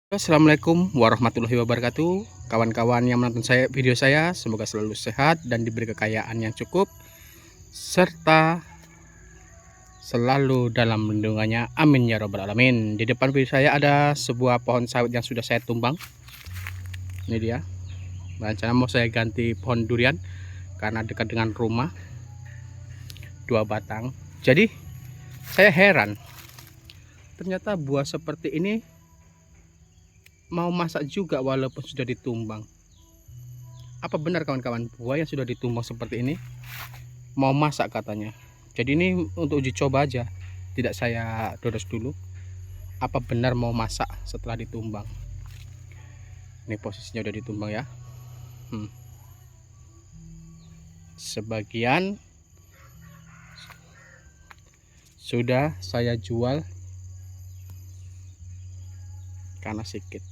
Assalamualaikum warahmatullahi wabarakatuh. Kawan-kawan yang menonton video saya, semoga selalu sehat dan diberi kekayaan yang cukup serta selalu dalam lindungannya, amin ya robbal alamin. Di depan video saya ada sebuah pohon sawit yang sudah saya tumbang. Ini dia. Rencana mau saya ganti pohon durian karena dekat dengan rumah, 2 batang. Jadi saya heran, ternyata buah seperti ini mau masak juga walaupun sudah ditumbang. Apa benar kawan-kawan, buah yang sudah ditumbang seperti ini mau masak katanya? Jadi ini untuk uji coba aja, tidak saya dodos dulu. Apa benar mau masak setelah ditumbang? Ini posisinya udah ditumbang ya. Sebagian sudah saya jual karena sedikit.